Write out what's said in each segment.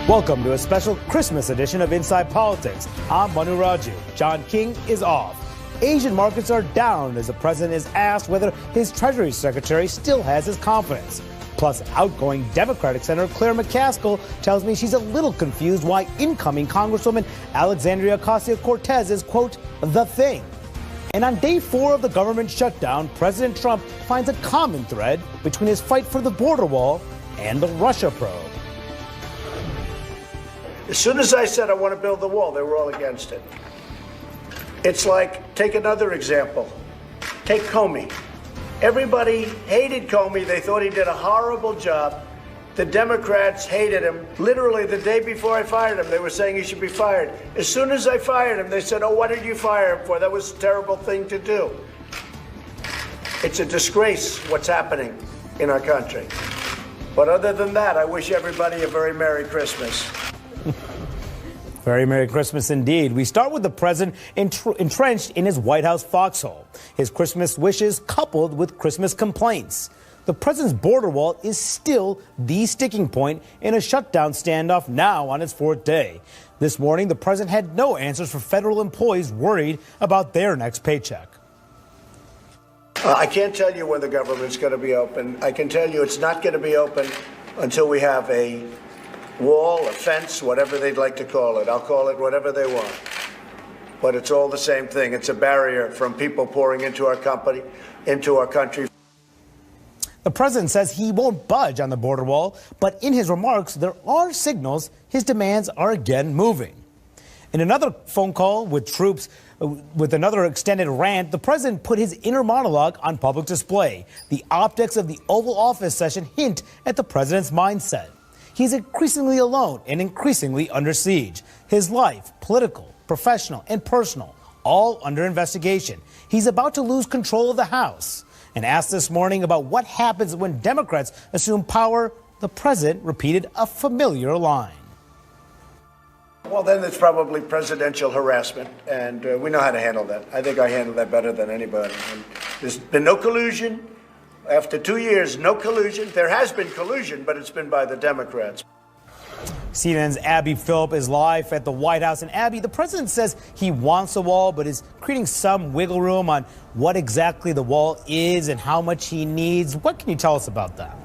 Welcome to a special Christmas edition of Inside Politics. I'm Manu Raju. John King is off. Asian markets are down as the president is asked whether his Treasury Secretary still has his confidence. Plus, outgoing Democratic Senator Claire McCaskill tells me she's a little confused why incoming Congresswoman Alexandria Ocasio-Cortez is, quote, the thing. And on day 4 of the government shutdown, President Trump finds a common thread between his fight for the border wall and the Russia probe. As soon as I said I want to build the wall, they were all against it. It's like, take another example. Take Comey. Everybody hated Comey. They thought he did a horrible job. The Democrats hated him. Literally, the day before I fired him, they were saying he should be fired. As soon as I fired him, they said, oh, what did you fire him for? That was a terrible thing to do. It's a disgrace what's happening in our country. But other than that, I wish everybody a very Merry Christmas. Very Merry Christmas indeed. We start with the president entrenched in his White House foxhole. His Christmas wishes coupled with Christmas complaints. The president's border wall is still the sticking point in a shutdown standoff now on its 4th day. This morning, the president had no answers for federal employees worried about their next paycheck. I can't tell you when the government's going to be open. I can tell you it's not going to be open until we have a wall, a fence, whatever they'd like to call it. I'll call it whatever they want. But it's all the same thing. It's a barrier from people pouring into our company, into our country. The president says he won't budge on the border wall, but in his remarks, there are signals his demands are again moving. In another phone call with troops, with another extended rant, the president put his inner monologue on public display. The optics of the Oval Office session hint at the president's mindset. He's increasingly alone and increasingly under siege. His life, political, professional, and personal, all under investigation. He's about to lose control of the House. And asked this morning about what happens when Democrats assume power, the president repeated a familiar line. Well, then it's probably presidential harassment, and we know how to handle that. I think I handle that better than anybody. And there's been no collusion. After 2 years, no collusion. There has been collusion, but it's been by the Democrats. CNN's Abby Phillip is live at the White House. And Abby, the president says he wants a wall, but is creating some wiggle room on what exactly the wall is and how much he needs. What can you tell us about that?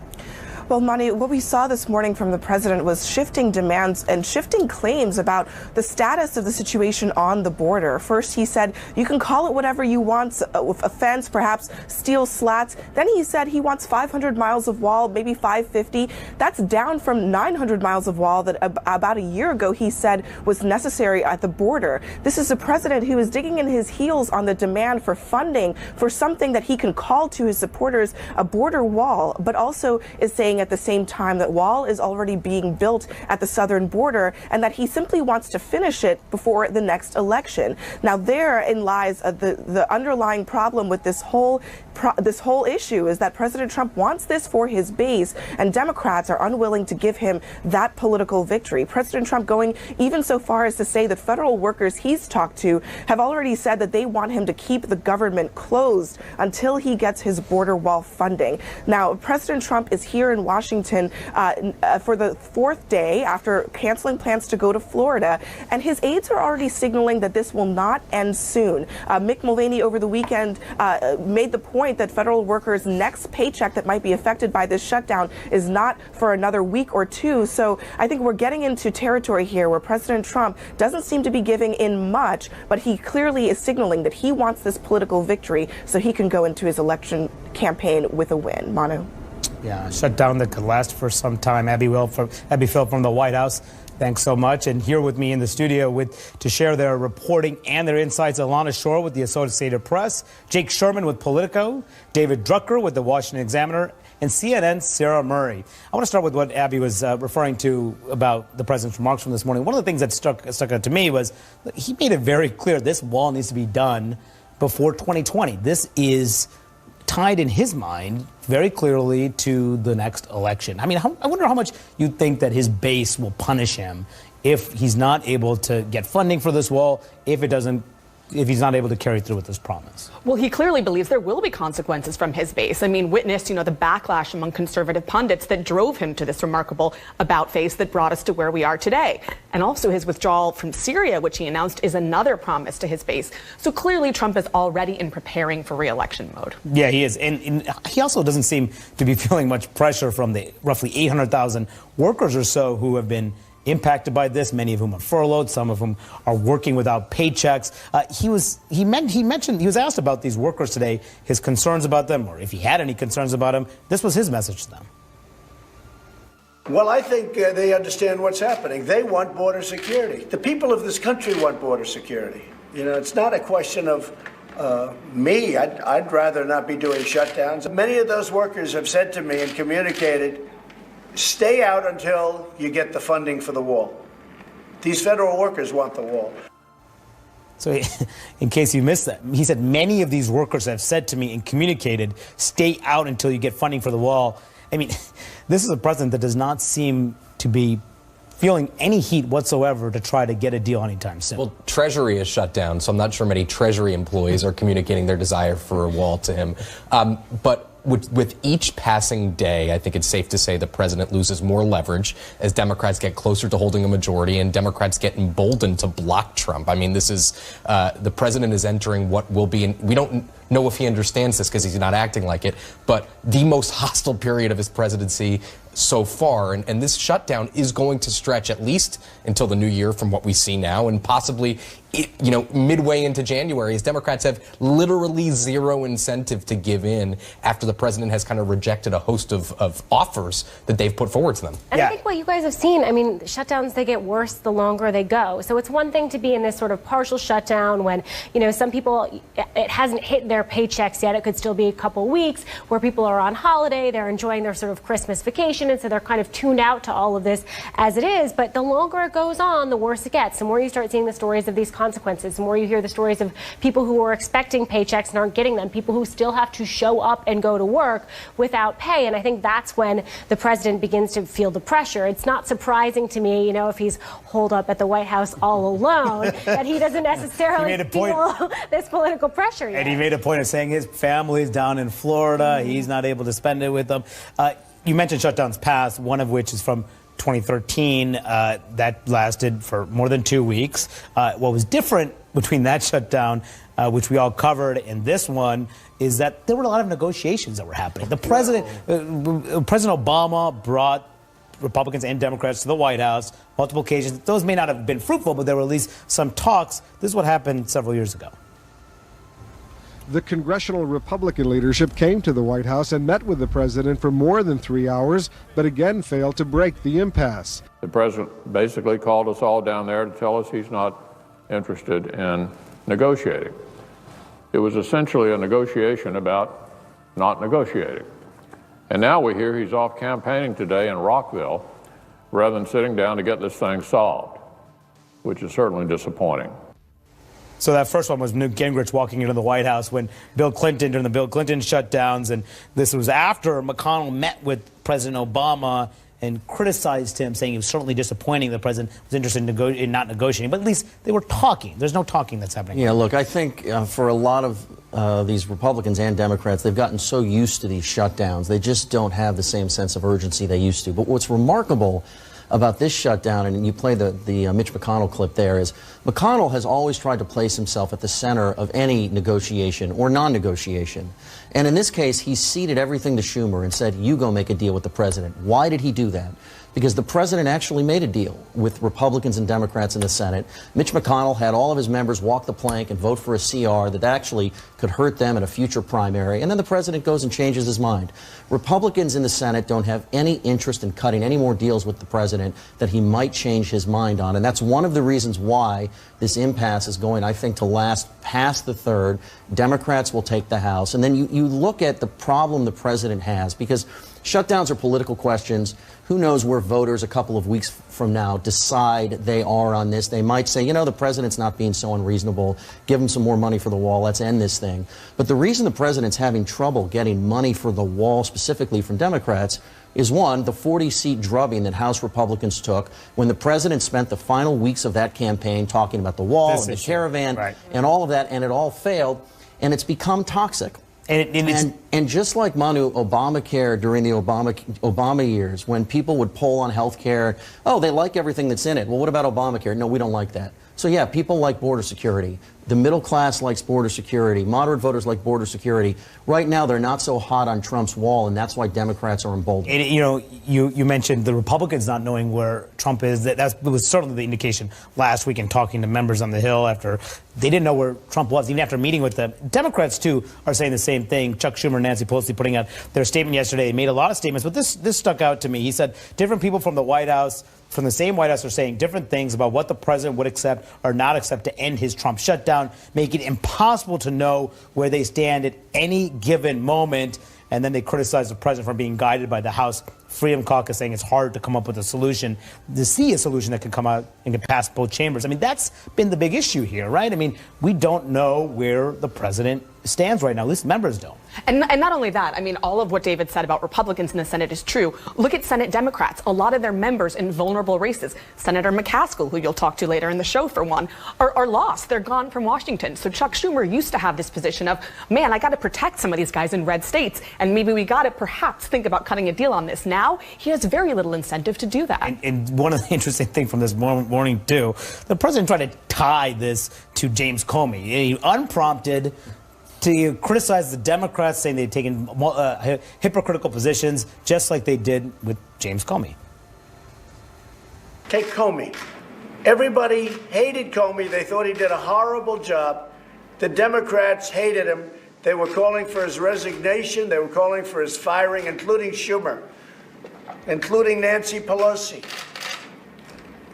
Well, Mani, what we saw this morning from the president was shifting demands and shifting claims about the status of the situation on the border. First, he said, you can call it whatever you want, a fence, perhaps steel slats. Then he said he wants 500 miles of wall, maybe 550. That's down from 900 miles of wall that about a year ago he said was necessary at the border. This is a president who is digging in his heels on the demand for funding for something that he can call to his supporters a border wall, but also is saying at the same time that wall is already being built at the southern border and that he simply wants to finish it before the next election. Now, therein lies the underlying problem with this whole issue is that President Trump wants this for his base, and Democrats are unwilling to give him that political victory. President Trump going even so far as to say that federal workers he's talked to have already said that they want him to keep the government closed until he gets his border wall funding. Now, President Trump is here in Washington for the 4th day after canceling plans to go to Florida, and his aides are already signaling that this will not end soon. Mick Mulvaney over the weekend made the point that federal workers' next paycheck that might be affected by this shutdown is not for another week or two. So I think we're getting into territory here where President Trump doesn't seem to be giving in much, but he clearly is signaling that he wants this political victory so he can go into his election campaign with a win. Manu? Yeah, shutdown that could last for some time. Abby Phillip from the White House. Thanks so much. And here with me in the studio to share their reporting and their insights, Alana Shore with the Associated Press, Jake Sherman with Politico, David Drucker with the Washington Examiner, and CNN's Sarah Murray. I want to start with what Abby was referring to about the president's remarks from this morning. One of the things that stuck out to me was that he made it very clear this wall needs to be done before 2020. This is tied in his mind very clearly to the next election. I mean, I wonder how much you think that his base will punish him if he's not able to get funding for this wall, if it doesn't he's not able to carry through with this promise. Well, he clearly believes there will be consequences from his base. I mean, witness, the backlash among conservative pundits that drove him to this remarkable about-face that brought us to where we are today. And also his withdrawal from Syria, which he announced is another promise to his base. So clearly Trump is already in preparing for re-election mode. Yeah, he is. And he also doesn't seem to be feeling much pressure from the roughly 800,000 workers or so who have been impacted by this, many of whom are furloughed, some of whom are working without paychecks. He was asked about these workers today, his concerns about them, or if he had any concerns about them. This was his message to them. Well, I think they understand what's happening. They want border security. The people of this country want border security. It's not a question of me. I'd rather not be doing shutdowns. Many of those workers have said to me and communicated, stay out until you get the funding for the wall. These federal workers want the wall. So in case you missed that, he said many of these workers have said to me and communicated, stay out until you get funding for the wall. I mean, this is a president that does not seem to be feeling any heat whatsoever to try to get a deal anytime soon. Well, Treasury is shut down, so I'm not sure many Treasury employees are communicating their desire for a wall to him. But with each passing day, I think it's safe to say the president loses more leverage as Democrats get closer to holding a majority and Democrats get emboldened to block Trump. I mean, this is the president is entering what will be, we don't know if he understands this because he's not acting like it, but the most hostile period of his presidency so far. And this shutdown is going to stretch at least until the new year from what we see now, and possibly midway into January, as Democrats have literally zero incentive to give in after the president has kind of rejected a host of offers that they've put forward to them. And I think what you guys have seen, I mean, shutdowns, they get worse the longer they go. So it's one thing to be in this sort of partial shutdown when, some people, it hasn't hit their paychecks yet. It could still be a couple weeks where people are on holiday, they're enjoying their sort of Christmas vacation, and so they're kind of tuned out to all of this as it is. But the longer it goes on, the worse it gets. The more you start seeing the stories of these consequences, the more you hear the stories of people who are expecting paychecks and aren't getting them, people who still have to show up and go to work without pay. And I think that's when the president begins to feel the pressure. It's not surprising to me, if he's holed up at the White House all alone, that he doesn't necessarily feel this political pressure yet. And he made a point of saying his family's down in Florida. He's not able to spend it with them. You mentioned shutdowns past, one of which is from 2013. That lasted for more than 2 weeks. What was different between that shutdown, which we all covered, and this one, is that there were a lot of negotiations that were happening. The president, President Obama brought Republicans and Democrats to the White House multiple occasions. Those may not have been fruitful, but there were at least some talks. This is what happened several years ago. The congressional Republican leadership came to the White House and met with the president for more than 3 hours, but again failed to break the impasse. The president basically called us all down there to tell us he's not interested in negotiating. It was essentially a negotiation about not negotiating. And now we hear he's off campaigning today in Rockville rather than sitting down to get this thing solved, which is certainly disappointing. So that first one was Newt Gingrich walking into the White House when Bill Clinton, during the Bill Clinton shutdowns, and this was after McConnell met with President Obama and criticized him, saying he was certainly disappointing the president was interested in not negotiating. But at least they were talking. There's no talking that's happening. Yeah, look, I think for a lot of these Republicans and Democrats, they've gotten so used to these shutdowns. They just don't have the same sense of urgency they used to. But what's remarkable about this shutdown, and you play the Mitch McConnell clip there, is McConnell has always tried to place himself at the center of any negotiation or non-negotiation. And in this case, he ceded everything to Schumer and said, you go make a deal with the president. Why did he do that? Because the president actually made a deal with Republicans and Democrats in the Senate. Mitch McConnell had all of his members walk the plank and vote for a CR that actually could hurt them in a future primary. And then the president goes and changes his mind. Republicans in the Senate don't have any interest in cutting any more deals with the president that he might change his mind on. And that's one of the reasons why this impasse is going, I think, to last past the third. Democrats will take the House. And then you look at the problem the president has, because shutdowns are political questions. Who knows where voters a couple of weeks from now decide they are on this. They might say, the president's not being so unreasonable. Give him some more money for the wall. Let's end this thing. But the reason the president's having trouble getting money for the wall, specifically from Democrats, is, one, the 40-seat drubbing that House Republicans took when the president spent the final weeks of that campaign talking about the wall and the caravan and all of that, and it all failed, and it's become toxic. And just like Manu, Obamacare during the Obama years, when people would poll on health care, oh, they like everything that's in it. Well, what about Obamacare? No, we don't like that. So yeah, people like border security. The middle class likes border security. Moderate voters like border security. Right now, they're not so hot on Trump's wall, and that's why Democrats are emboldened. And, you know, you mentioned the Republicans not knowing where Trump is. That was certainly the indication last week in talking to members on the Hill after they didn't know where Trump was, even after meeting with them. Democrats, too, are saying the same thing. Chuck Schumer and Nancy Pelosi putting out their statement yesterday. They made a lot of statements, but this stuck out to me. He said different people from the White House, from the same White House, are saying different things about what the president would accept or not accept to end his Trump shutdown, making it impossible to know where they stand at any given moment. And then they criticize the president for being guided by the House Freedom Caucus, saying it's hard to come up with a solution, to see a solution that can come out and can pass both chambers. I mean, that's been the big issue here, right? I mean, we don't know where the president stands right now. At least members don't. And not only that, I mean, all of what David said about Republicans in the Senate is true. Look at Senate Democrats. A lot of their members in vulnerable races, Senator McCaskill, who you'll talk to later in the show for one, are lost. They're gone from Washington. So Chuck Schumer used to have this position of, man, I got to protect some of these guys in red states. And maybe we got to perhaps think about cutting a deal on this. Now he has very little incentive to do that. And one of the interesting things from this morning, too, the president tried to tie this to James Comey. He unprompted to criticize the Democrats, saying they'd taken hypocritical positions, just like they did with James Comey. Take Comey. Everybody hated Comey. They thought he did a horrible job. The Democrats hated him. They were calling for his resignation. They were calling for his firing, including Schumer, including Nancy Pelosi,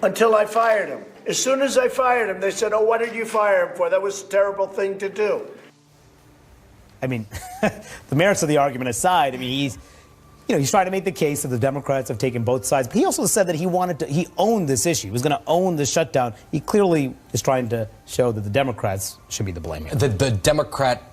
until I fired him. As soon as I fired him, they said, oh, what did you fire him for? That was a terrible thing to do. I mean, the merits of the argument aside, I mean, he's trying to make the case that the Democrats have taken both sides. But he also said that he owned this issue. He was going to own the shutdown. He clearly is trying to show that the Democrats should be the blame here.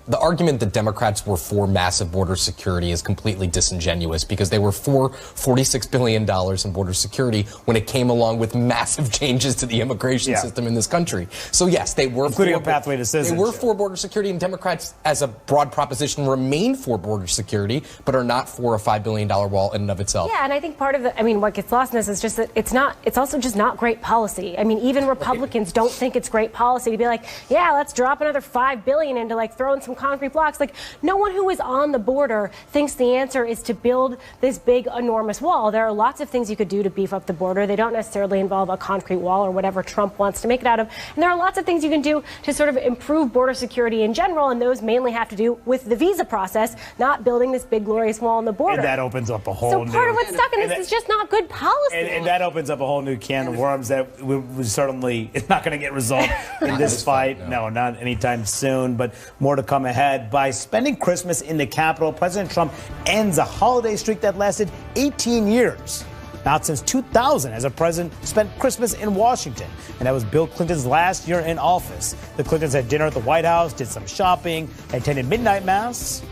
The argument that Democrats were for massive border security is completely disingenuous, because they were for $46 billion in border security when it came along with massive changes to the immigration system in this country. So yes, they were including a pathway to citizenship. They were for border security, and Democrats, as a broad proposition, remain for border security, but are not for a $5 billion wall in and of itself. Yeah, and I think part of what gets lost in this is just that it's also just not great policy. I mean, even Republicans don't think it's great policy to be like, yeah, let's drop another $5 billion into like throwing some concrete blocks. Like, no one who is on the border thinks the answer is to build this big, enormous wall. There are lots of things you could do to beef up the border. They don't necessarily involve a concrete wall or whatever Trump wants to make it out of. And there are lots of things you can do to sort of improve border security in general, and those mainly have to do with the visa process, not building this big, glorious wall on the border. And that opens up a whole So part of what's stuck in this is just not good policy. And that opens up a whole new can of worms that we certainly is not going to get resolved in this fight. No, not anytime soon, but more to come ahead. By spending Christmas in the Capitol, President Trump ends a holiday streak that lasted 18 years. Not since 2000 has a president spent Christmas in Washington. And that was Bill Clinton's last year in office. The Clintons had dinner at the White House, did some shopping, attended midnight mass.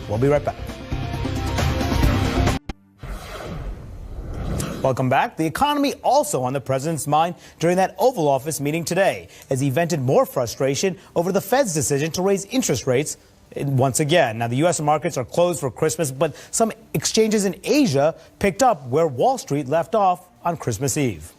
We'll be right back. Welcome back. The economy also on the president's mind during that Oval Office meeting today, as he vented more frustration over the Fed's decision to raise interest rates once again. Now, the U.S. markets are closed for Christmas, but some exchanges in Asia picked up where Wall Street left off on Christmas Eve.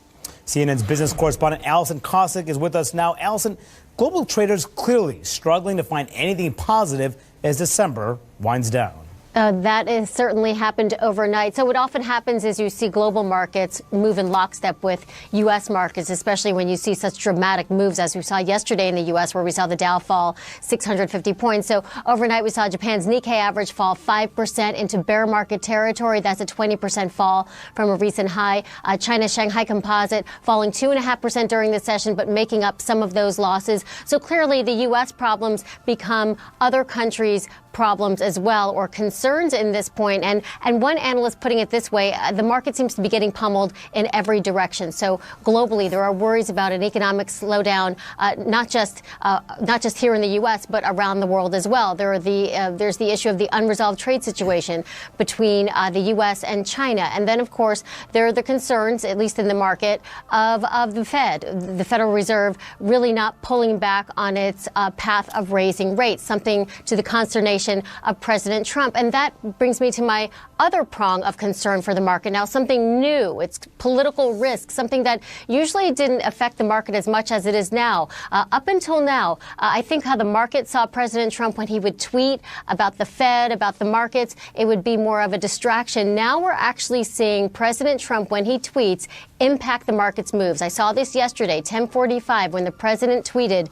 CNN's business correspondent Allison Cossack is with us now. Allison, global traders clearly struggling to find anything positive as December winds down. That has certainly happened overnight. So what often happens is you see global markets move in lockstep with U.S. markets, especially when you see such dramatic moves as we saw yesterday in the U.S., where we saw the Dow fall 650 points. So overnight, we saw Japan's Nikkei average fall 5% into bear market territory. That's a 20% fall from a recent high. China's Shanghai Composite falling 2.5% during the session, but making up some of those losses. So clearly, the U.S. problems become other countries' problems as well, or concerns in this point. And one analyst putting it this way, the market seems to be getting pummeled in every direction. So globally, there are worries about an economic slowdown, not just here in the U.S., but around the world as well. There's the issue of the unresolved trade situation between the U.S. and China. And then, of course, there are the concerns, at least in the market, of the Fed, the Federal Reserve, really not pulling back on its path of raising rates, something to the consternation of President Trump. And that brings me to my other prong of concern for the market now, something new. It's political risk, something that usually didn't affect the market as much as it is now. Up until now, I think how the market saw President Trump when he would tweet about the Fed, about the markets, it would be more of a distraction. Now we're actually seeing President Trump, when he tweets, impact the market's moves. I saw this yesterday, 10:45, when the president tweeted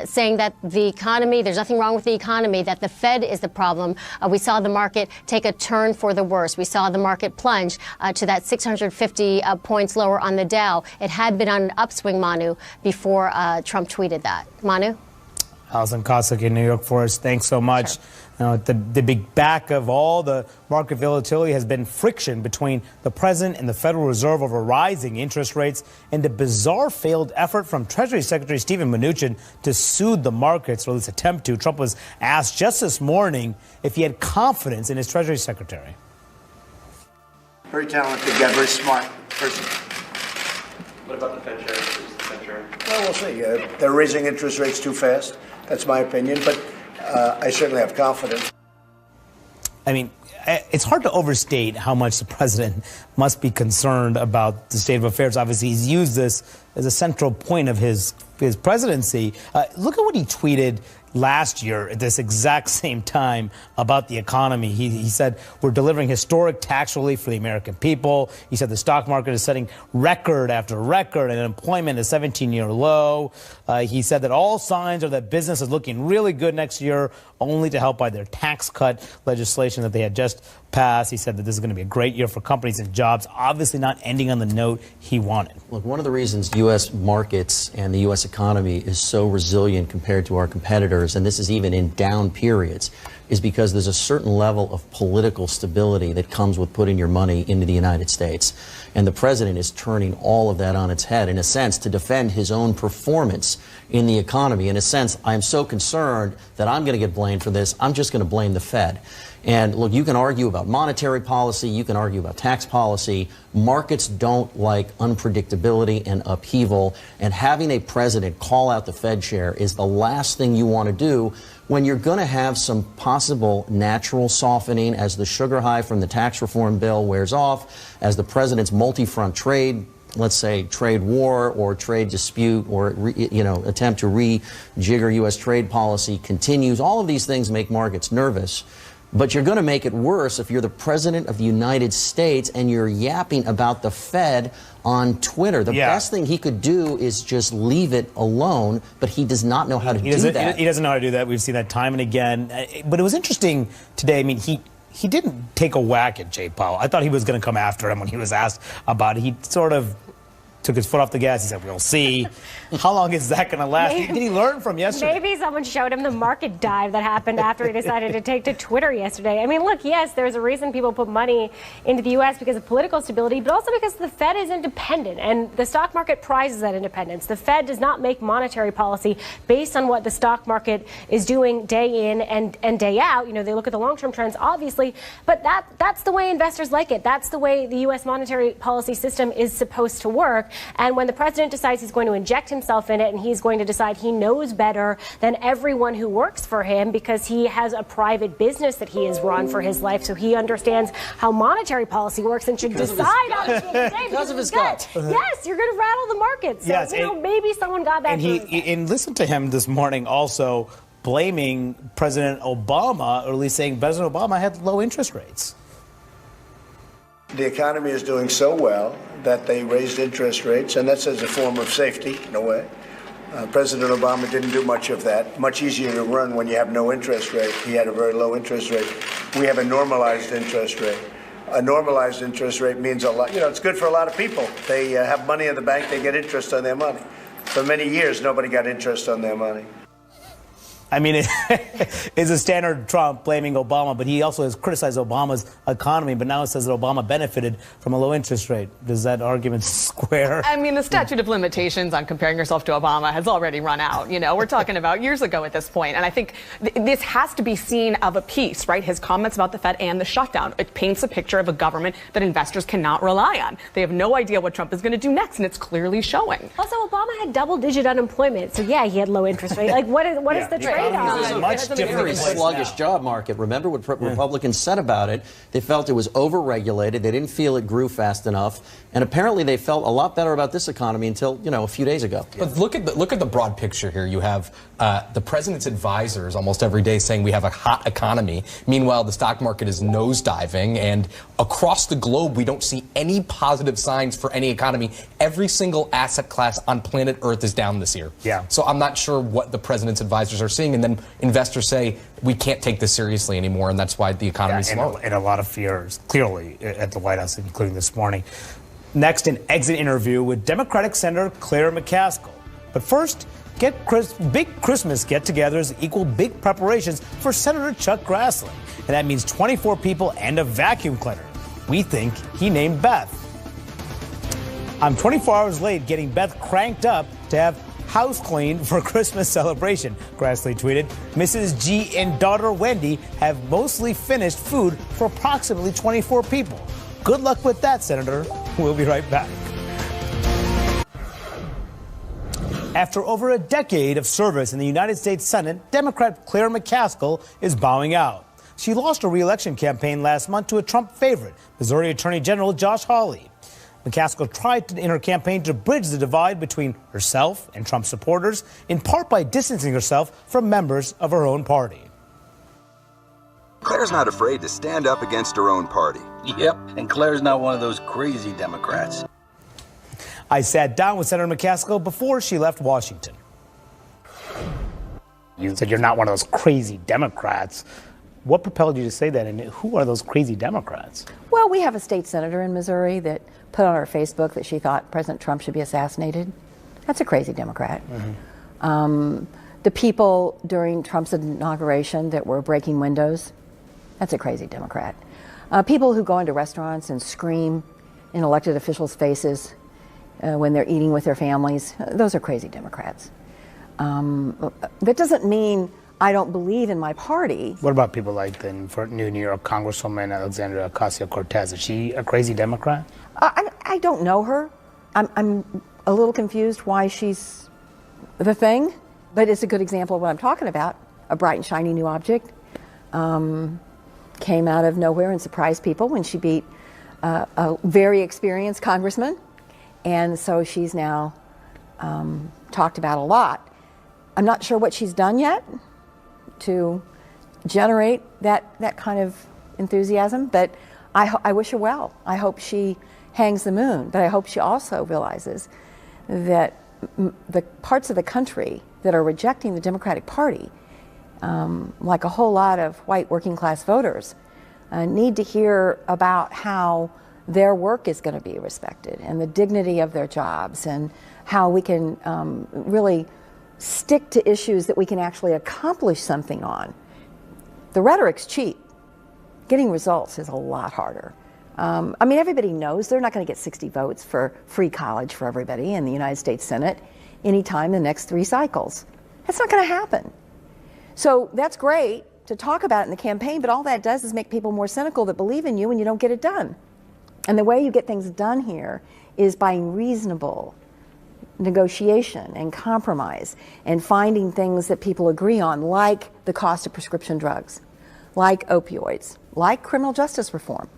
saying that the economy, there's nothing wrong with the economy, that the Fed is the problem. We saw the market take a turn for the worse. We saw the market plunge to that 650 points lower on the Dow. It had been on an upswing, Manu, before Trump tweeted that. Manu? Allison Cossack in New York for us. Thanks so much. Sure. The big back of all the market volatility has been friction between the president and the Federal Reserve over rising interest rates and the bizarre failed effort from Treasury Secretary Steven Mnuchin to soothe the markets, or at least attempt to. Trump was asked just this morning if he had confidence in his Treasury Secretary. Very talented guy, very smart person. What about the Fed chair? Who's the Fed chair? Well, we'll see. They're raising interest rates too fast. That's my opinion, but I certainly have confidence. I mean, it's hard to overstate how much the president must be concerned about the state of affairs. Obviously, he's used this as a central point of his presidency. Look at what he tweeted last year at this exact same time about the economy. He said, we're delivering historic tax relief for the American people. He said the stock market is setting record after record and employment is 17-year low. He said that all signs are that business is looking really good next year, only to help by their tax cut legislation that they had just passed. He said that this is going to be a great year for companies and jobs, obviously not ending on the note he wanted. Look, one of the reasons U.S. markets and the U.S. economy is so resilient compared to our competitors, and this is even in down periods, is because there's a certain level of political stability that comes with putting your money into the United States. And the president is turning all of that on its head, in a sense, to defend his own performance in the economy. In a sense, I'm so concerned that I'm going to get blamed for this, I'm just going to blame the Fed. And look, you can argue about monetary policy, you can argue about tax policy. Markets don't like unpredictability and upheaval, and having a president call out the Fed chair is the last thing you want to do when you're going to have some possible natural softening as the sugar high from the tax reform bill wears off, as the president's multi-front trade, let's say trade war or trade dispute or attempt to rejigger U.S. trade policy continues. All of these things make markets nervous. But you're going to make it worse if you're the president of the United States and you're yapping about the Fed on Twitter. The best thing he could do is just leave it alone, but he does not know how to do that. He doesn't know how to do that. We've seen that time and again. But it was interesting today. I mean, he didn't take a whack at Jay Powell. I thought he was going to come after him when he was asked about it. He sort of took his foot off the gas. He said, we'll see. How long is that going to last? Did he learn from yesterday? Maybe someone showed him the market dive that happened after he decided to take to Twitter yesterday. I mean, look, yes, there's a reason people put money into the U.S. because of political stability, but also because the Fed is independent, and the stock market prizes that independence. The Fed does not make monetary policy based on what the stock market is doing day in and day out. You know, they look at the long-term trends, obviously, but that's the way investors like it. That's the way the U.S. monetary policy system is supposed to work. And when the president decides he's going to inject himself in it and he's going to decide he knows better than everyone who works for him because he has a private business that he has run for his life, so he understands how monetary policy works and should decide on it today because of his gut. Yes, you're going to rattle the market. So, yes, maybe someone got that. And listen to him this morning also blaming President Obama, or at least saying President Obama had low interest rates. The economy is doing so well that they raised interest rates, and that's as a form of safety, in a way. President Obama didn't do much of that. Much easier to run when you have no interest rate. He had a very low interest rate. We have a normalized interest rate. A normalized interest rate means a lot. You know, it's good for a lot of people. They have money in the bank, they get interest on their money. For many years, nobody got interest on their money. I mean, it's a standard Trump blaming Obama, but he also has criticized Obama's economy, but now it says that Obama benefited from a low interest rate. Does that argument square? I mean, the statute of limitations on comparing yourself to Obama has already run out. You know, we're talking about years ago at this point. And I think this has to be seen of a piece, right? His comments about the Fed and the shutdown. It paints a picture of a government that investors cannot rely on. They have no idea what Trump is going to do next, and it's clearly showing. Also, Obama had double-digit unemployment, so yeah, he had low interest rate. Like, what is the trade-off? Much Very sluggish job market. Remember what Republicans said about it? They felt it was overregulated. They didn't feel it grew fast enough, and apparently they felt a lot better about this economy until a few days ago. But look at the broad picture here. You have the president's advisors almost every day saying we have a hot economy. Meanwhile, the stock market is nosediving, and across the globe we don't see any positive signs for any economy. Every single asset class on planet Earth is down this year. Yeah. So I'm not sure what the president's advisors are seeing, and then investors say we can't take this seriously anymore, and that's why the economy is slow. And a lot of fears, clearly, at the White House, including this morning. Next, an exit interview with Democratic Senator Claire McCaskill. But first, big Christmas get-togethers equal big preparations for Senator Chuck Grassley. And that means 24 people and a vacuum cleaner. We think he named Beth. I'm 24 hours late getting Beth cranked up to have house clean for Christmas celebration, Grassley tweeted. Mrs. G and daughter Wendy have mostly finished food for approximately 24 people. Good luck with that, Senator. We'll be right back. After over a decade of service in the United States Senate, Democrat Claire McCaskill is bowing out. She lost her re-election campaign last month to a Trump favorite, Missouri Attorney General Josh Hawley. McCaskill tried in her campaign to bridge the divide between herself and Trump supporters, in part by distancing herself from members of her own party. Claire's not afraid to stand up against her own party. Yep, and Claire's not one of those crazy Democrats. I sat down with Senator McCaskill before she left Washington. You said you're not one of those crazy Democrats. What propelled you to say that, and who are those crazy Democrats? Well, we have a state senator in Missouri that put on her Facebook that she thought President Trump should be assassinated. That's a crazy Democrat. Mm-hmm. The people during Trump's inauguration that were breaking windows, that's a crazy Democrat. People who go into restaurants and scream in elected officials' faces when they're eating with their families, those are crazy Democrats. That doesn't mean I don't believe in my party. What about people like the New York Congresswoman Alexandria Ocasio-Cortez? Is she a crazy Democrat? I don't know her. I'm a little confused why she's the thing, but it's a good example of what I'm talking about. A bright and shiny new object came out of nowhere and surprised people when she beat a very experienced congressman, and so she's now talked about a lot. I'm not sure what she's done yet to generate that kind of enthusiasm, but I wish her well. I hope she hangs the moon, but I hope she also realizes that the parts of the country that are rejecting the Democratic Party, like a whole lot of white working class voters, need to hear about how their work is going to be respected and the dignity of their jobs and how we can really stick to issues that we can actually accomplish something on. The rhetoric's cheap. Getting results is a lot harder. I mean, everybody knows they're not going to get 60 votes for free college for everybody in the United States Senate anytime in the next 3 cycles. That's not going to happen. So that's great to talk about it in the campaign, but all that does is make people more cynical that believe in you when you don't get it done. And the way you get things done here is by reasonable negotiation and compromise and finding things that people agree on, like the cost of prescription drugs, like opioids, like criminal justice reform.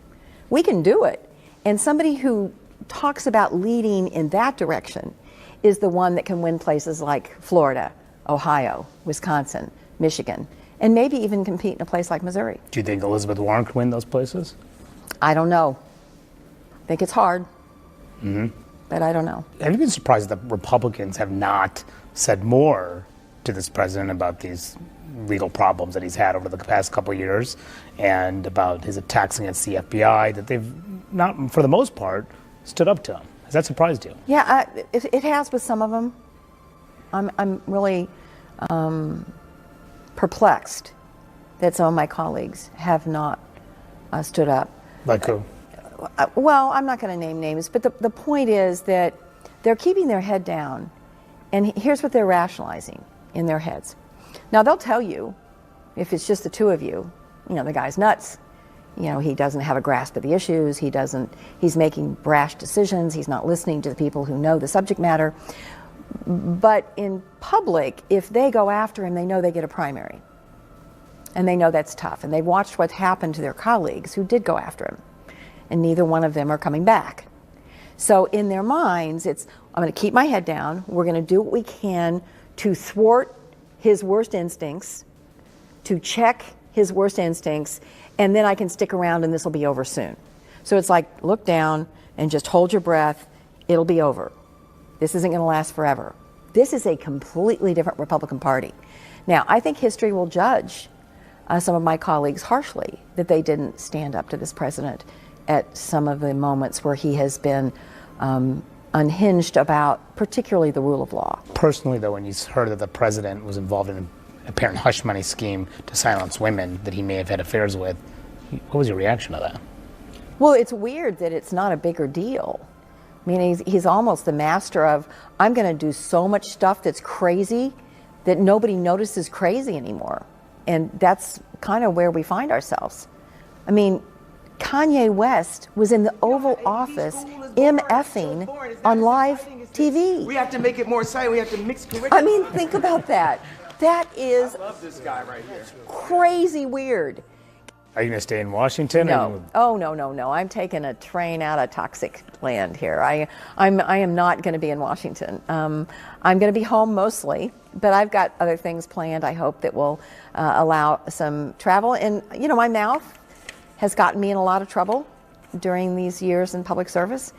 We can do it. And somebody who talks about leading in that direction is the one that can win places like Florida, Ohio, Wisconsin, Michigan, and maybe even compete in a place like Missouri. Do you think Elizabeth Warren could win those places? I don't know. I think it's hard. Mm-hmm. But I don't know. Have you been surprised that Republicans have not said more to this president about these legal problems that he's had over the past couple of years and about his attacks against the FBI, that they've not, for the most part, stood up to him? Has that surprised you? Yeah, it has with some of them. I'm really perplexed that some of my colleagues have not stood up. Like who? Well, I'm not going to name names, but the point is that they're keeping their head down, and here's what they're rationalizing in their heads. Now, they'll tell you, if it's just the two of you, the guy's nuts. He doesn't have a grasp of the issues. He's making brash decisions. He's not listening to the people who know the subject matter. But in public, if they go after him, they know they get a primary. And they know that's tough. And they've watched what happened to their colleagues who did go after him. And neither one of them are coming back. So in their minds, I'm going to keep my head down. We're going to do what we can to thwart his worst instincts, to check his worst instincts, and then I can stick around and this will be over soon. So it's like, look down and just hold your breath. It'll be over. This isn't going to last forever. This is a completely different Republican Party. Now, I think history will judge some of my colleagues harshly that they didn't stand up to this president at some of the moments where he has been unhinged about particularly the rule of law. Personally, though, when you heard that the president was involved in an apparent hush money scheme to silence women that he may have had affairs with, what was your reaction to that? Well, it's weird that it's not a bigger deal. I mean, he's almost the master of, I'm going to do so much stuff that's crazy that nobody notices crazy anymore. And that's kind of where we find ourselves. I mean, Kanye West was in the Oval Office MFing on live TV. We have to make it more exciting. We have to mix curriculum. I mean, think about that. That is I love this guy right here. Crazy weird. Are you going to stay in Washington? No. Oh, no. I'm taking a train out of toxic land here. I am not going to be in Washington. I'm going to be home mostly, but I've got other things planned, I hope, that will allow some travel. And, my mouth has gotten me in a lot of trouble during these years in public service.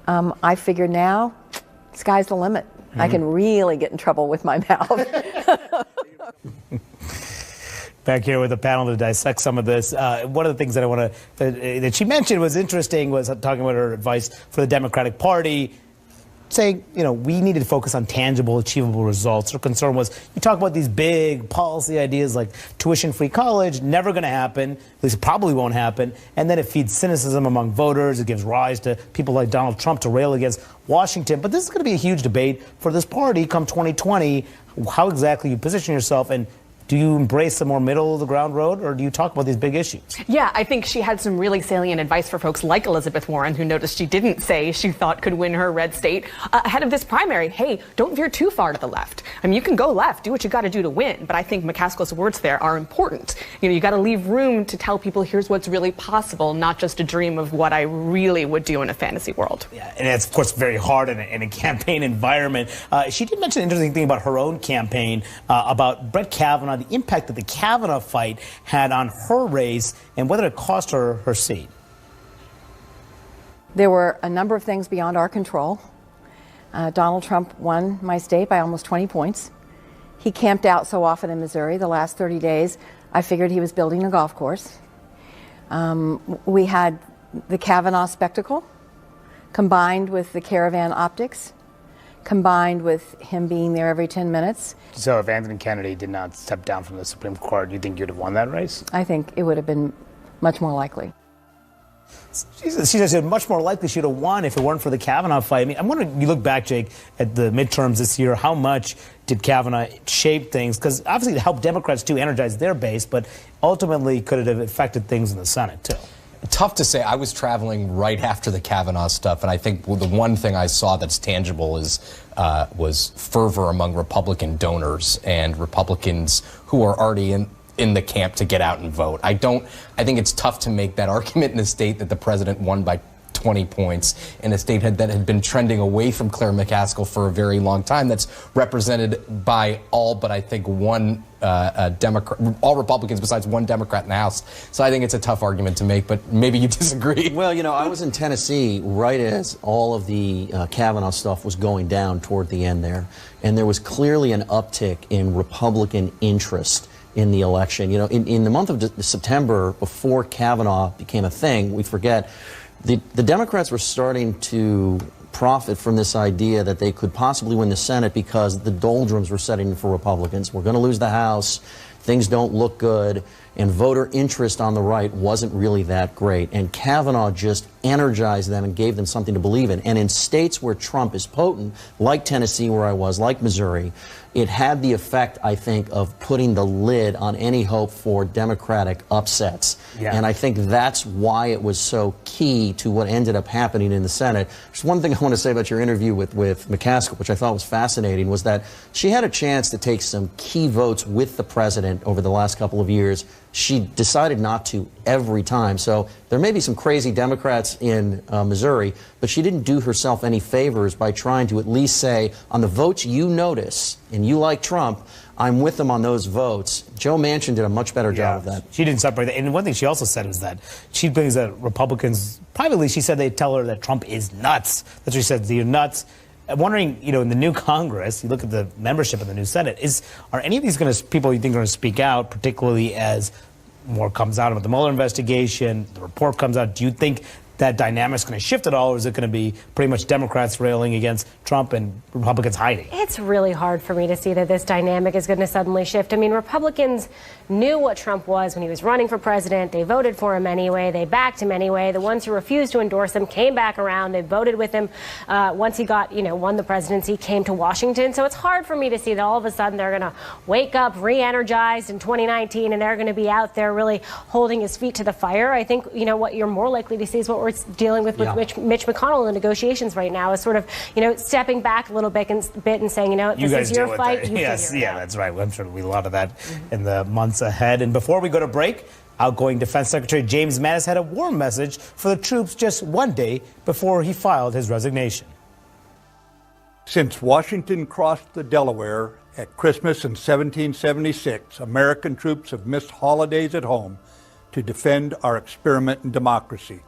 I figure now, sky's the limit. Mm-hmm. I can really get in trouble with my mouth. Back here with the panel to dissect some of this. One of the things that I want to that she mentioned was interesting was talking about her advice for the Democratic Party, saying we needed to focus on tangible, achievable results. Her concern was you talk about these big policy ideas like tuition-free college, never going to happen. At least it probably won't happen. And then it feeds cynicism among voters. It gives rise to people like Donald Trump to rail against Washington. But this is going to be a huge debate for this party come 2020. How exactly you position yourself, and do you embrace a more middle-of-the-ground road, or do you talk about these big issues? Yeah, I think she had some really salient advice for folks like Elizabeth Warren, who noticed she didn't say she thought could win her red state ahead of this primary. Hey, don't veer too far to the left. I mean, you can go left, do what you got to do to win, but I think McCaskill's words there are important. You got to leave room to tell people here's what's really possible, not just a dream of what I really would do in a fantasy world. Yeah, and it's, of course, very hard in a campaign environment. She did mention an interesting thing about her own campaign, about Brett Kavanaugh, the impact that the Kavanaugh fight had on her race and whether it cost her her seat. There were a number of things beyond our control. Donald Trump won my state by almost 20 points. He camped out so often in Missouri the last 30 days, I figured he was building a golf course. We had the Kavanaugh spectacle combined with the caravan optics, combined with him being there every 10 minutes. So if Anthony Kennedy did not step down from the Supreme Court, do you think you'd have won that race? I think it would have been much more likely. She said much more likely she'd have won if it weren't for the Kavanaugh fight. I mean, I'm wondering, you look back, Jake, at the midterms this year, how much did Kavanaugh shape things? Because obviously it helped Democrats, too, energize their base, but ultimately could it have affected things in the Senate, too? Tough to say. I was traveling right after the Kavanaugh stuff, and I think the one thing I saw that's tangible was fervor among Republican donors and Republicans who are already in the camp to get out and vote. I think it's tough to make that argument in a state that the president won by 20 points, in a state that had been trending away from Claire McCaskill for a very long time, that's represented by all but I think one Democrat, all Republicans besides one Democrat in the House. So I think it's a tough argument to make, but maybe you disagree. Well, I was in Tennessee right as all of the Kavanaugh stuff was going down toward the end there, and there was clearly an uptick in Republican interest in the election. In the month of September, before Kavanaugh became a thing, we forget, the Democrats were starting to profit from this idea that they could possibly win the Senate because the doldrums were setting for Republicans. We're going to lose the House. things don't look good, and voter interest on the right wasn't really that great. And Kavanaugh just energized them and gave them something to believe in. And in states where Trump is potent, like Tennessee, where I was, like Missouri, it had the effect, I think, of putting the lid on any hope for Democratic upsets. Yeah. And I think that's why it was so key to what ended up happening in the Senate. Just one thing I want to say about your interview with McCaskill, which I thought was fascinating, was that she had a chance to take some key votes with the president over the last couple of years. She decided not to every time. So there may be some crazy Democrats in Missouri, but she didn't do herself any favors by trying to at least say, on the votes you notice and you like Trump, I'm with them on those votes. Joe Manchin did a much better job of that. She didn't separate that. And one thing she also said was that she believes that Republicans, privately, she said they tell her that Trump is nuts. That's what she said, you're nuts. I'm wondering, you know, in the new Congress, you look at the membership in the new Senate, are any of these people you think are going to speak out, particularly as more comes out about the Mueller investigation, the report comes out? Do you think that dynamic's going to shift at all, or is it going to be pretty much Democrats railing against Trump and Republicans hiding? It's really hard for me to see that this dynamic is going to suddenly shift. I mean, Republicans knew what Trump was when he was running for president. They voted for him anyway. They backed him anyway. The ones who refused to endorse him came back around. They voted with him once he got, won the presidency, came to Washington. So it's hard for me to see that all of a sudden they're going to wake up re-energized in 2019 and they're going to be out there really holding his feet to the fire. I think, what you're more likely to see is what we're dealing with Mitch McConnell in the negotiations right now, is sort of, stepping back a little bit and saying, this is your fight. Yes, that's right. I'm sure there'll be a lot of that in the months ahead. And before we go to break, outgoing Defense Secretary James Mattis had a warm message for the troops just one day before he filed his resignation. Since Washington crossed the Delaware at Christmas in 1776, American troops have missed holidays at home to defend our experiment in democracy.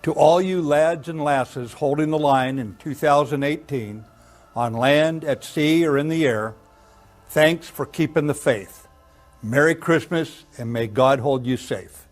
To all you lads and lasses holding the line in 2018, on land, at sea, or in the air, thanks for keeping the faith. Merry Christmas, and may God hold you safe.